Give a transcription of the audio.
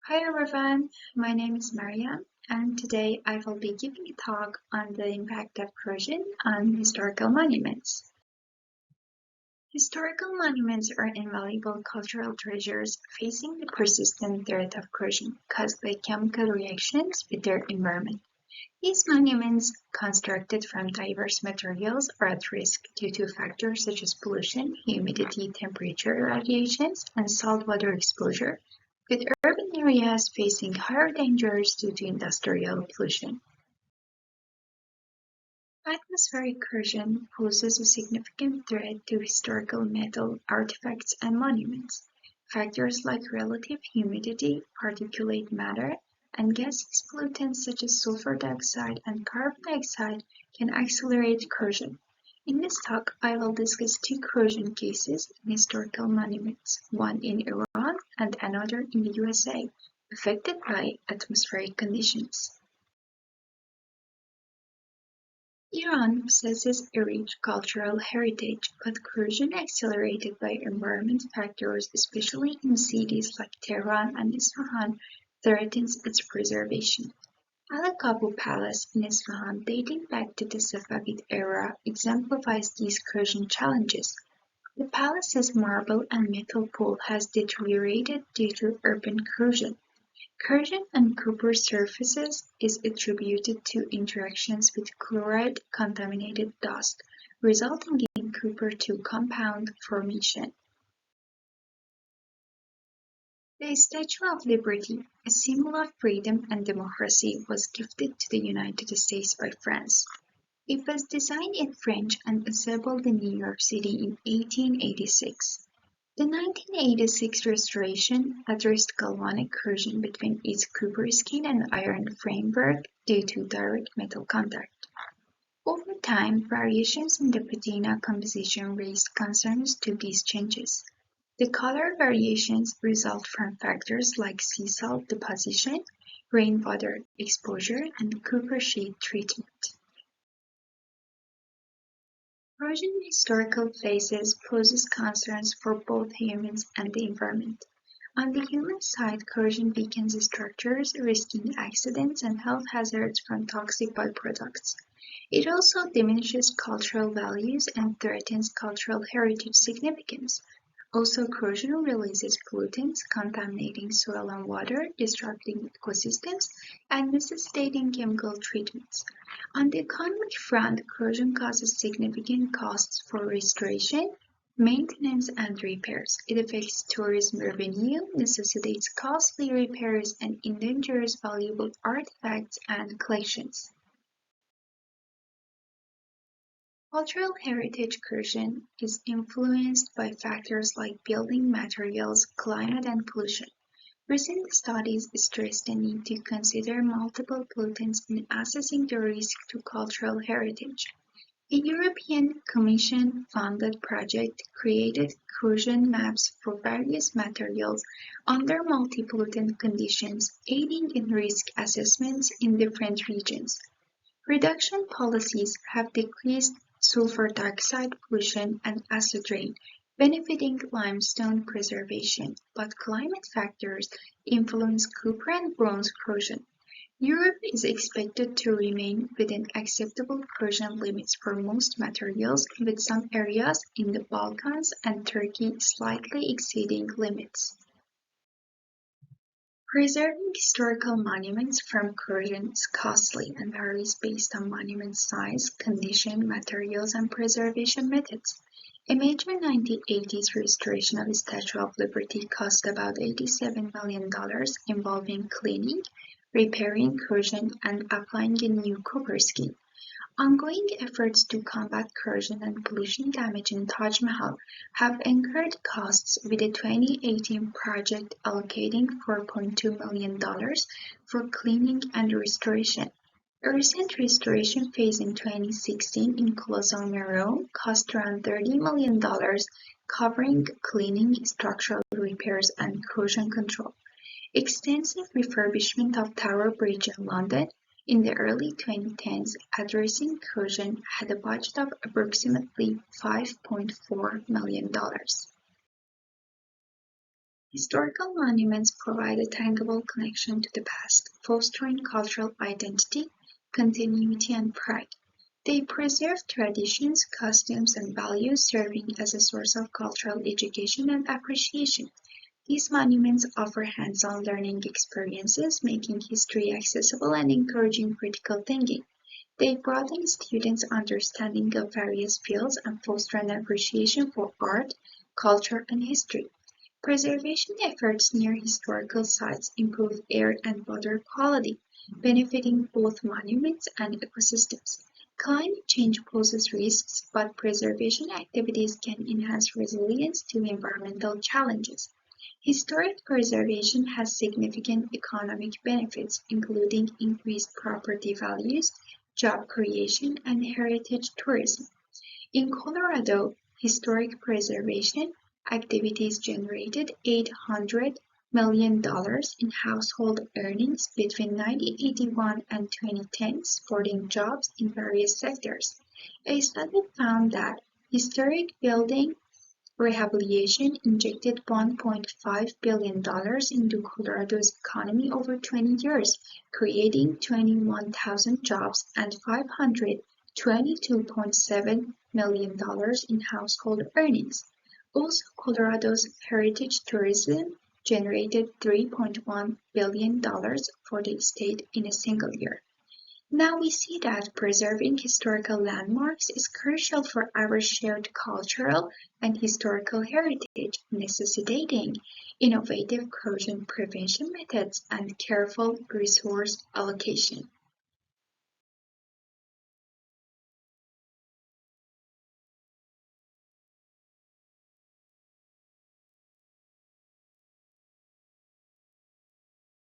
Hi everyone, my name is Maryam, and today I will be giving a talk on the impact of corrosion on historical monuments. Historical monuments are invaluable cultural treasures facing the persistent threat of corrosion caused by chemical reactions with their environment. These monuments, constructed from diverse materials, are at risk due to factors such as pollution, humidity, temperature variations, and saltwater exposure, with urban areas facing higher dangers due to industrial pollution. Atmospheric corrosion poses a significant threat to historical metal artifacts and monuments. Factors like relative humidity, particulate matter, and gaseous pollutants such as sulfur dioxide and carbon dioxide can accelerate corrosion. In this talk, I will discuss two corrosion cases in historical monuments, one in Iran and another in the USA, affected by atmospheric conditions. Iran possesses a rich cultural heritage, but corrosion accelerated by environmental factors, especially in cities like Tehran and Isfahan, threatens its preservation. Al-Qabu Palace in Isfahan, dating back to the Safavid era, exemplifies these corrosion challenges. The palace's marble and metal pool has deteriorated due to urban corrosion. Corrosion on copper surfaces is attributed to interactions with chloride-contaminated dust, resulting in copper-2 compound formation. The Statue of Liberty, a symbol of freedom and democracy, was gifted to the United States by France. It was designed in French and assembled in New York City in 1886. The 1986 restoration addressed galvanic corrosion between its copper skin and iron framework due to direct metal contact. Over time, variations in the patina composition raised concerns to these changes. The color variations result from factors like sea salt deposition, rainwater exposure, and copper sheet treatment. Corrosion in historical places poses concerns for both humans and the environment. On the human side, corrosion weakens structures, risking accidents and health hazards from toxic byproducts. It also diminishes cultural values and threatens cultural heritage significance. Also, corrosion releases pollutants, contaminating soil and water, disrupting ecosystems, and necessitating chemical treatments. On the economic front, corrosion causes significant costs for restoration, maintenance, and repairs. It affects tourism revenue, necessitates costly repairs, and endangers valuable artifacts and collections. Cultural heritage corrosion is influenced by factors like building materials, climate, and pollution. Recent studies stress the need to consider multiple pollutants in assessing the risk to cultural heritage. A European Commission-funded project created corrosion maps for various materials under multi-pollutant conditions, aiding in risk assessments in different regions. Reduction policies have decreased sulfur dioxide pollution and acid rain, benefiting limestone preservation, but climate factors influence copper and bronze corrosion. Europe is expected to remain within acceptable corrosion limits for most materials, with some areas in the Balkans and Turkey slightly exceeding limits. Preserving historical monuments from corrosion is costly and varies based on monument size, condition, materials, and preservation methods. A major 1980s restoration of the Statue of Liberty cost about $87 million, involving cleaning, repairing corrosion, and applying a new copper skin. Ongoing efforts to combat corrosion and pollution damage in Taj Mahal have incurred costs, with a 2018 project allocating $4.2 million for cleaning and restoration. A recent restoration phase in 2016 in Colosseum, Rome cost around $30 million, covering cleaning, structural repairs, and corrosion control. Extensive refurbishment of Tower Bridge in London in the early 2010s, addressing corrosion, had a budget of approximately $5.4 million. Historical monuments provide a tangible connection to the past, fostering cultural identity, continuity, and pride. They preserve traditions, customs, and values, serving as a source of cultural education and appreciation. These monuments offer hands-on learning experiences, making history accessible and encouraging critical thinking. They broaden students' understanding of various fields and foster an appreciation for art, culture, and history. Preservation efforts near historical sites improve air and water quality, benefiting both monuments and ecosystems. Climate change poses risks, but preservation activities can enhance resilience to environmental challenges. Historic preservation has significant economic benefits, including increased property values, job creation, and heritage tourism. In Colorado, historic preservation activities generated $800 million in household earnings between 1981 and 2010, supporting jobs in various sectors. A study found that historic building rehabilitation injected $1.5 billion into Colorado's economy over 20 years, creating 21,000 jobs and $522.7 million in household earnings. Also, Colorado's heritage tourism generated $3.1 billion for the state in a single year. Now we see that preserving historical landmarks is crucial for our shared cultural and historical heritage, necessitating innovative corrosion prevention methods and careful resource allocation.